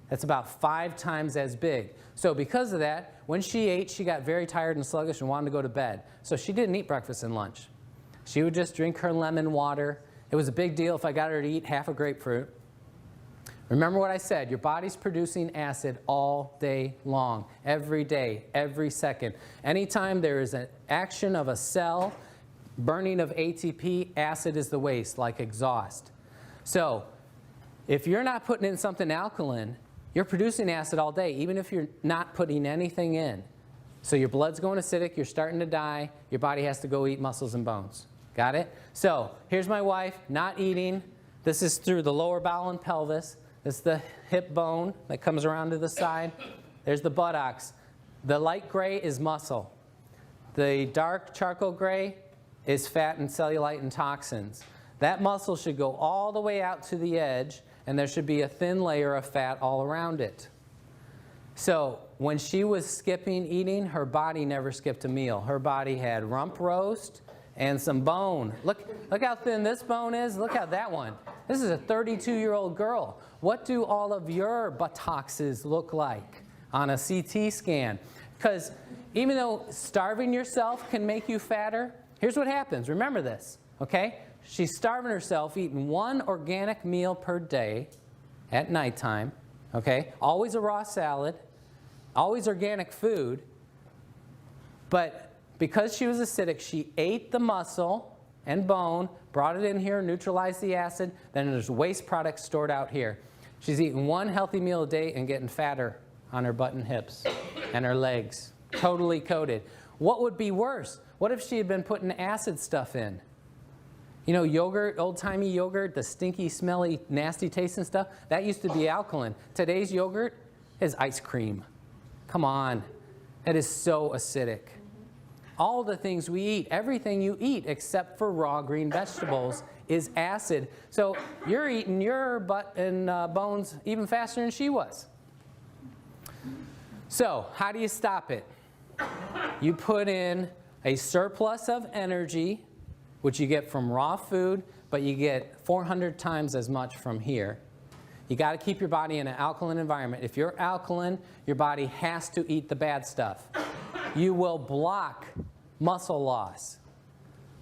That's about 5 times as big. So because of that, when she ate, she got very tired and sluggish and wanted to go to bed. So she didn't eat breakfast and lunch. She would just drink her lemon water. It was a big deal if I got her to eat half a grapefruit. Remember what I said, your body's producing acid all day long, every day, every second. Anytime there is an action of a cell, burning of ATP, acid is the waste, like exhaust. So if you're not putting in something alkaline, you're producing acid all day, even if you're not putting anything in. So your blood's going acidic, you're starting to die, your body has to go eat muscles and bones. Got it? So here's my wife, not eating. This is through the lower bowel and pelvis. This is the hip bone that comes around to the side. There's the buttocks. The light gray is muscle. The dark charcoal gray is fat and cellulite and toxins. That muscle should go all the way out to the edge, and there should be a thin layer of fat all around it. So when she was skipping eating, her body never skipped a meal. Her body had rump roast and some bone. Look how thin this bone is. Look how that one. This is a 32-year-old girl. What do all of your buttocks look like on a CT scan? Because even though starving yourself can make you fatter, here's what happens. Remember this, okay? She's starving herself, eating 1 organic meal per day at nighttime, okay? Always a raw salad, always organic food. But because she was acidic, she ate the muscle and bone, brought it in here, neutralized the acid, then there's waste products stored out here. She's eating 1 healthy meal a day and getting fatter on her butt and hips and her legs, totally coated. What would be worse? What if she had been putting acid stuff in? You know, yogurt, old-timey yogurt, the stinky, smelly, nasty tasting stuff, that used to be alkaline. Today's yogurt is ice cream. Come on. That is so acidic. All the things we eat, everything you eat except for raw green vegetables is acid. So you're eating your butt and bones even faster than she was. So how do you stop it? You put in a surplus of energy, which you get from raw food, but you get 400 times as much from here. You got to keep your body in an alkaline environment. If you're alkaline, your body has to eat the bad stuff. You will block muscle loss.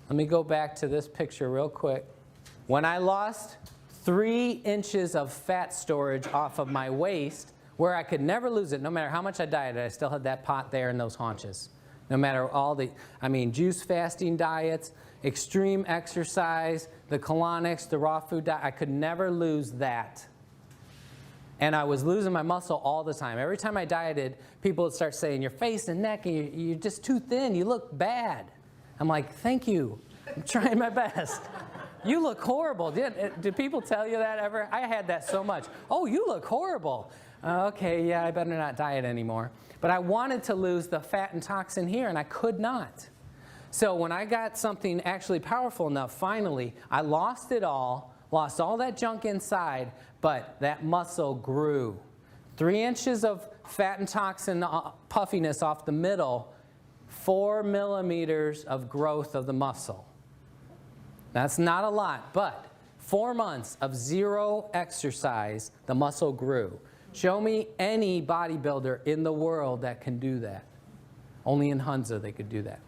Let me go back to this picture real quick. When I lost 3 inches of fat storage off of my waist, where I could never lose it, no matter how much I dieted, I still had that pot there in those haunches. No matter all the, juice fasting diets, extreme exercise, the colonics, the raw food diet, I could never lose that. And I was losing my muscle all the time. Every time I dieted, people would start saying, your face and neck, and you're just too thin, you look bad. I'm like, thank you, I'm trying my best. You look horrible. Did people tell you that ever? I had that so much. Oh, you look horrible. Okay, yeah, I better not diet anymore. But I wanted to lose the fat and toxin here, and I could not. So when I got something actually powerful enough, finally, I lost it all, lost all that junk inside, but that muscle grew. 3 inches of fat and toxin puffiness off the middle, 4 millimeters of growth of the muscle. That's not a lot, but 4 months of 0 exercise, the muscle grew. Show me any bodybuilder in the world that can do that. Only in Hunza they could do that.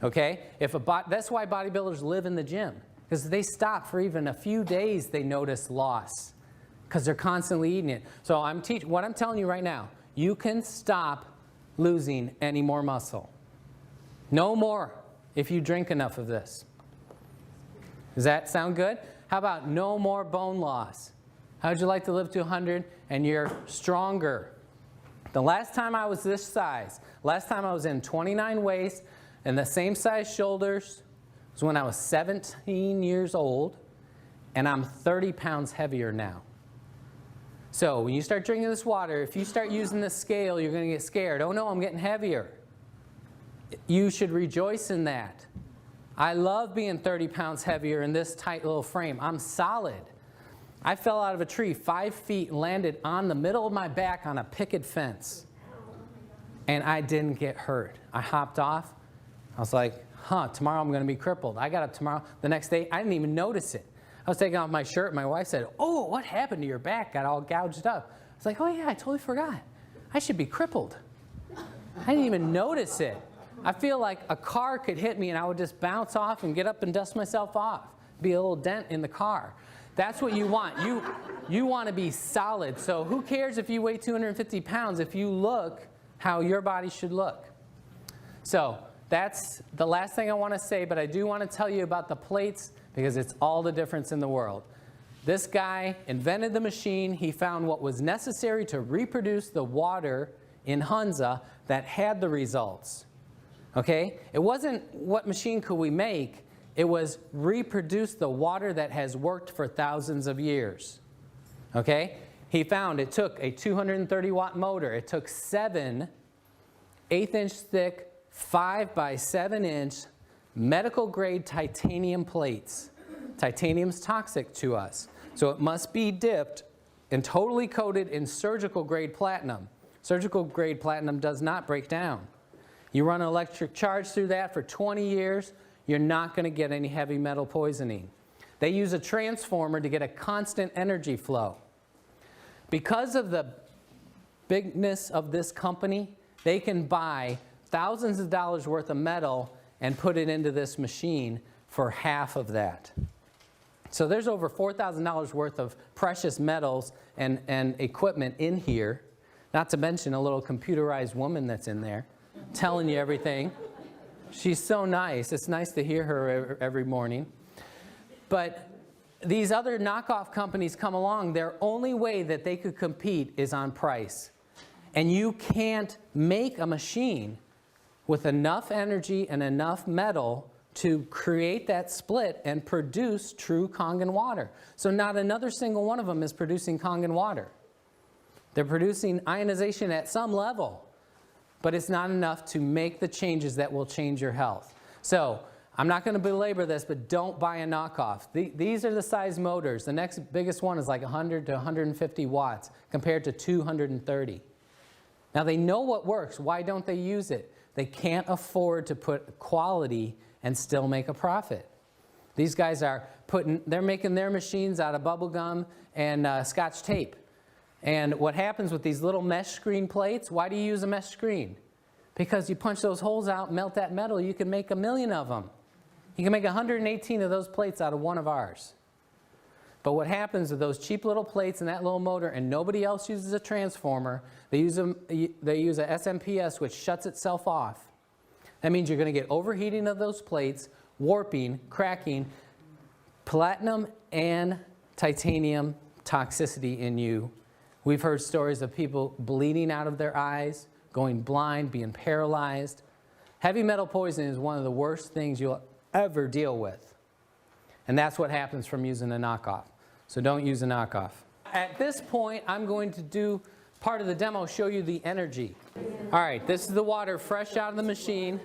Okay? That's why bodybuilders live in the gym. Because if they stop for even a few days, they notice loss. Because they're constantly eating it. So what I'm telling you right now, you can stop losing any more muscle. No more if you drink enough of this. Does that sound good? How about no more bone loss? How would you like to live to 100 and you're stronger? The last time I was this size, last time I was in 29 waist and the same size shoulders was when I was 17 years old, and I'm 30 pounds heavier now. So when you start drinking this water, if you start using the scale, you're going to get scared. Oh no, I'm getting heavier. You should rejoice in that. I love being 30 pounds heavier in this tight little frame. I'm solid. I fell out of a tree 5 feet and landed on the middle of my back on a picket fence. And I didn't get hurt. I hopped off. I was like, tomorrow I'm going to be crippled. I got up tomorrow. The next day, I didn't even notice it. I was taking off my shirt. My wife said, oh, what happened to your back? Got all gouged up. I was like, oh, yeah, I totally forgot. I should be crippled. I didn't even notice it. I feel like a car could hit me and I would just bounce off and get up and dust myself off. Be a little dent in the car. That's what you want. You want to be solid. So who cares if you weigh 250 pounds if you look how your body should look? So that's the last thing I want to say, but I do want to tell you about the plates because it's all the difference in the world. This guy invented the machine. He found what was necessary to reproduce the water in Hunza that had the results. Okay? It wasn't what machine could we make. It was reproduce the water that has worked for thousands of years. Okay? He found it took a 230 watt motor. It took 7 1/8-inch thick, 5 by 7 inch medical grade titanium plates. Titanium's toxic to us. So it must be dipped and totally coated in surgical grade platinum. Surgical grade platinum does not break down. You run an electric charge through that for 20 years, you're not going to get any heavy metal poisoning. They use a transformer to get a constant energy flow. Because of the bigness of this company, they can buy thousands of dollars worth of metal and put it into this machine for half of that. So there's over $4,000 worth of precious metals and equipment in here, not to mention a little computerized woman that's in there telling you everything. She's so nice. It's nice to hear her every morning. But these other knockoff companies come along, their only way that they could compete is on price. And you can't make a machine with enough energy and enough metal to create that split and produce true Kangen water. So not another single one of them is producing Kangen water. They're producing ionization at some level, but it's not enough to make the changes that will change your health. So I'm not going to belabor this, but don't buy a knockoff. These are the size motors. The next biggest one is like 100 to 150 watts compared to 230. Now they know what works. Why don't they use it? They can't afford to put quality and still make a profit. These guys are they're making their machines out of bubble gum and Scotch tape. And what happens with these little mesh screen plates, why do you use a mesh screen? Because you punch those holes out, melt that metal, you can make 1 million of them. You can make 118 of those plates out of one of ours. But what happens with those cheap little plates and that little motor, and nobody else uses a transformer, they use a SMPS which shuts itself off. That means you're going to get overheating of those plates, warping, cracking, platinum and titanium toxicity in you. We've heard stories of people bleeding out of their eyes, going blind, being paralyzed. Heavy metal poisoning is one of the worst things you'll ever deal with. And that's what happens from using a knockoff. So don't use a knockoff. At this point, I'm going to do part of the demo, show you the energy. All right, this is the water fresh out of the machine.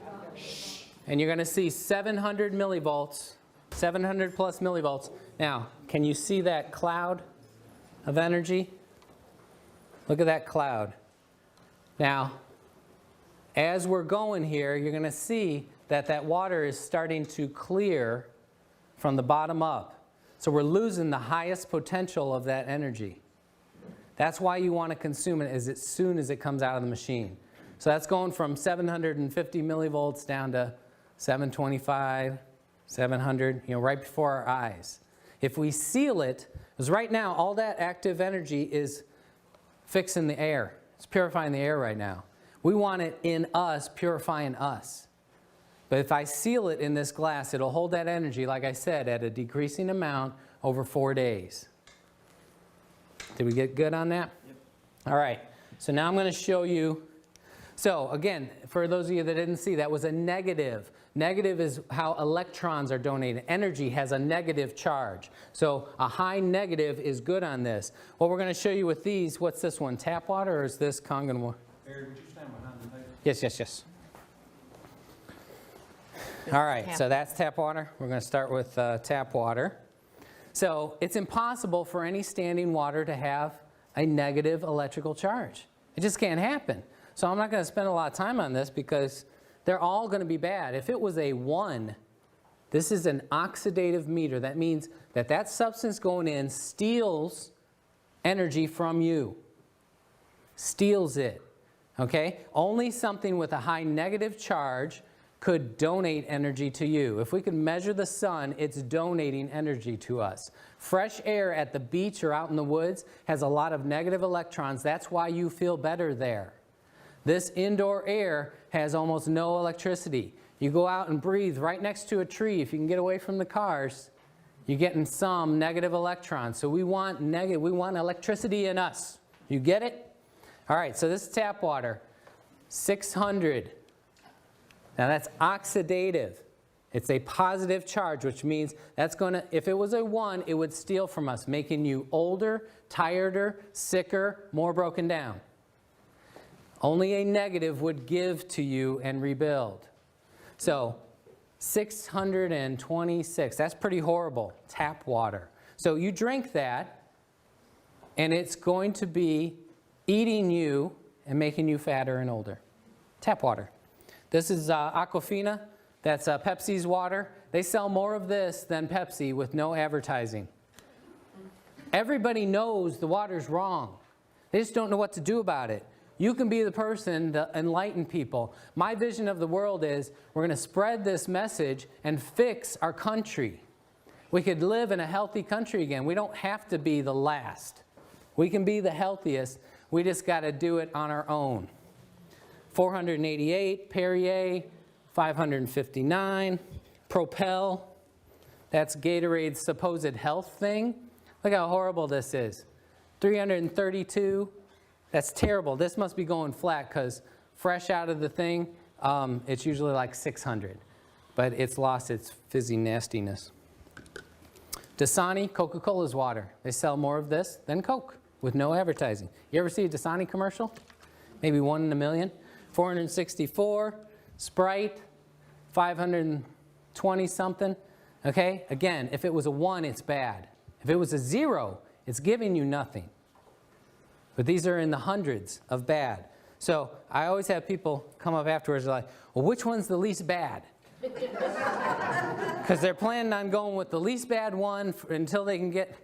And you're going to see 700 millivolts, 700 plus millivolts. Now, can you see that cloud of energy? Look at that cloud. Now, as we're going here, you're going to see that that water is starting to clear from the bottom up. So we're losing the highest potential of that energy. That's why you want to consume it as soon as it comes out of the machine. So that's going from 750 millivolts down to 725, 700, right before our eyes. If we seal it, because right now all that active energy is fixing the air. It's purifying the air right now. We want it in us, purifying us. But if I seal it in this glass, it'll hold that energy, like I said, at a decreasing amount over 4 days. Did we get good on that? Yep. All right. So now I'm going to show you. So again, for those of you that didn't see, that was a negative. Negative is how electrons are donated. Energy has a negative charge. So a high negative is good on this. What we're going to show you with these, what's this one? Tap water or is this Kangen water? Barry, would you stand behind the table? Yes, yes, yes. All right, so that's tap water. We're going to start with tap water. So it's impossible for any standing water to have a negative electrical charge. It just can't happen. So I'm not going to spend a lot of time on this because they're all going to be bad. If it was a 1, this is an oxidative meter. That means that that substance going in steals energy from you. Steals it. Okay? Only something with a high negative charge could donate energy to you. If we could measure the sun, it's donating energy to us. Fresh air at the beach or out in the woods has a lot of negative electrons. That's why you feel better there. This indoor air has almost no electricity. You go out and breathe right next to a tree. If you can get away from the cars, you're getting some negative electrons. So we want electricity in us. You get it? All right, so this is tap water. 600. Now that's oxidative. It's a positive charge, which means that's going to, if it was a 1, it would steal from us, making you older, tireder, sicker, more broken down. Only a negative would give to you and rebuild. So 626, that's pretty horrible, tap water. So you drink that, and it's going to be eating you and making you fatter and older. Tap water. This is Aquafina. That's Pepsi's water. They sell more of this than Pepsi with no advertising. Everybody knows the water's wrong. They just don't know what to do about it. You can be the person to enlighten people. My vision of the world is we're going to spread this message and fix our country. We could live in a healthy country again. We don't have to be the last. We can be the healthiest. We just got to do it on our own. 488, Perrier, 559, Propel. That's Gatorade's supposed health thing. Look how horrible this is. 332. That's terrible. This must be going flat because fresh out of the thing, it's usually like 600. But it's lost its fizzy nastiness. Dasani, Coca-Cola's water. They sell more of this than Coke with no advertising. You ever see a Dasani commercial? Maybe 1 in a million. 464, Sprite, 520 something. Okay? Again, if it was a 1, it's bad. If it was a 0, it's giving you nothing. But these are in the hundreds of bad. So I always have people come up afterwards and like, well, which one's the least bad? Because they're planning on going with the least bad one until they can get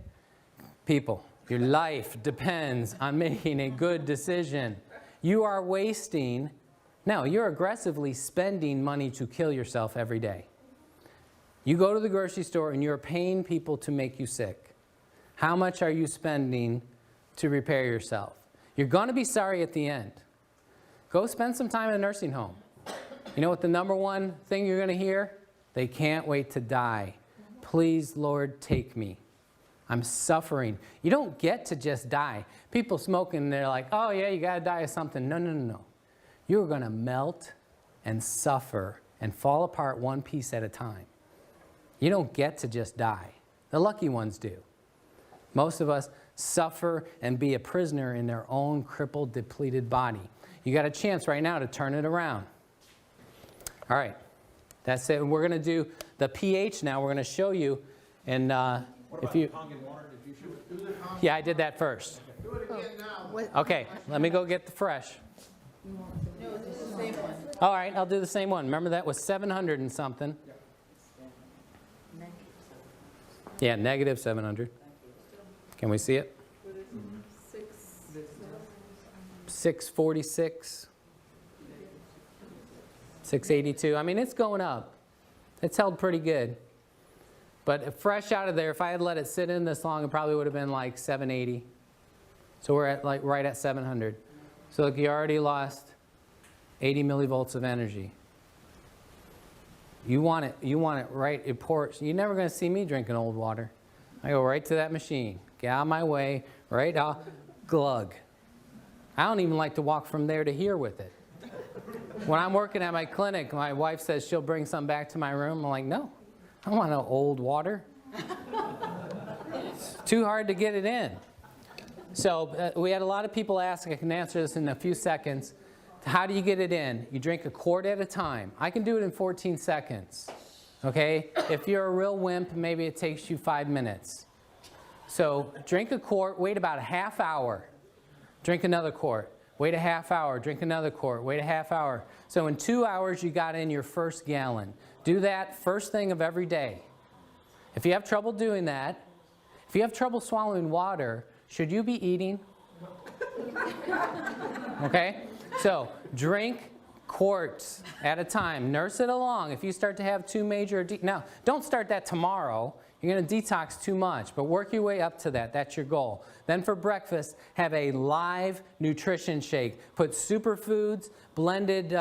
people. Your life depends on making a good decision. You are wasting, no, you're aggressively spending money to kill yourself every day. You go to the grocery store and you're paying people to make you sick. How much are you spending to repair yourself? You're going to be sorry at the end. Go spend some time in a nursing home. You know what the number one thing you're going to hear? They can't wait to die. Please, Lord, take me. I'm suffering. You don't get to just die. People smoking, they're like, oh yeah, you got to die of something. No, no, no, no. You're going to melt and suffer and fall apart one piece at a time. You don't get to just die. The lucky ones do. Most of us suffer and be a prisoner in their own crippled, depleted body. You got a chance right now to turn it around. All right. That's it. We're going to do the pH now. We're going to show you. And if you, Kangen water? Did you do the Kangen? yeah, I did that first. Do it again now. Okay, let me go get the fresh. No, it's the same one. All right, I'll do the same one. Remember that was 700 and something. Yeah, negative 700. Can we see it? 646. 682. I mean, it's going up. It's held pretty good. But fresh out of there, if I had let it sit in this long, it probably would have been like 780. So we're at like right at 700. So look, you already lost 80 millivolts of energy. You want it right, it pours. You're never going to see me drinking old water. I go right to that machine, get out of my way, right off, glug. I don't even like to walk from there to here with it. When I'm working at my clinic, my wife says she'll bring some back to my room. I'm like, no, I don't want no old water. It's too hard to get it in. So we had a lot of people ask, I can answer this in a few seconds. How do you get it in? You drink a quart at a time. I can do it in 14 seconds. Okay? If you're a real wimp, maybe it takes you 5 minutes. So drink a quart, wait about a half hour. Drink another quart. Wait a half hour, drink another quart, wait a half hour. So in 2 hours, you got in your first gallon. Do that first thing of every day. If you have trouble doing that, if you have trouble swallowing water, should you be eating? Okay? So drink quarts at a time. Nurse it along. If you start to have too major, now don't start that tomorrow. You're going to detox too much, but work your way up to that. That's your goal. Then for breakfast, have a live nutrition shake. Put superfoods, blended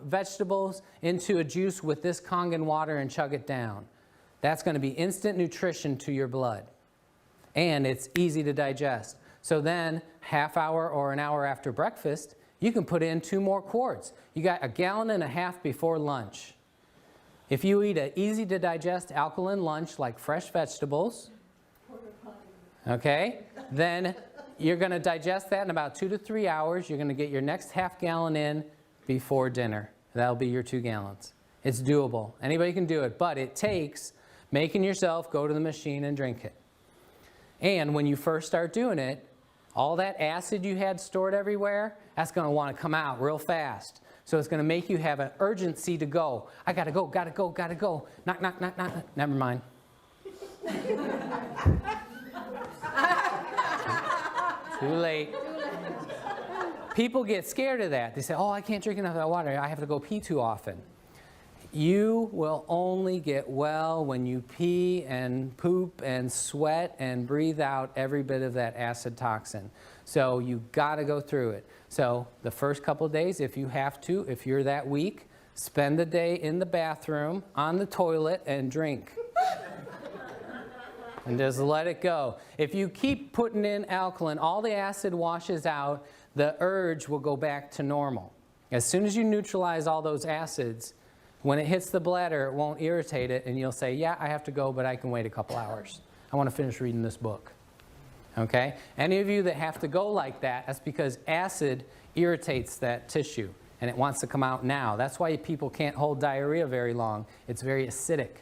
vegetables into a juice with this Kangen water and chug it down. That's going to be instant nutrition to your blood. And it's easy to digest. So then, half hour or an hour after breakfast, you can put in 2 more quarts. You got a gallon and a half before lunch. If you eat an easy to digest alkaline lunch like fresh vegetables, okay, then you're going to digest that in about 2 to 3 hours. You're going to get your next half gallon in before dinner. That'll be your 2 gallons. It's doable. Anybody can do it, but it takes making yourself go to the machine and drink it. And when you first start doing it, all that acid you had stored everywhere, that's going to want to come out real fast. So it's going to make you have an urgency to go. I got to go, got to go, got to go. Knock, knock, knock, knock. Never mind. Too late. People get scared of that. They say, oh, I can't drink enough of that water. I have to go pee too often. You will only get well when you pee and poop and sweat and breathe out every bit of that acid toxin. So you've got to go through it. So the first couple of days, if you have to, if you're that weak, spend the day in the bathroom, on the toilet, and drink. And just let it go. If you keep putting in alkaline, all the acid washes out, the urge will go back to normal. As soon as you neutralize all those acids, when it hits the bladder, it won't irritate it, and you'll say, yeah, I have to go, but I can wait a couple hours. I want to finish reading this book. Okay? Any of you that have to go like that, that's because acid irritates that tissue, and it wants to come out now. That's why people can't hold diarrhea very long. It's very acidic.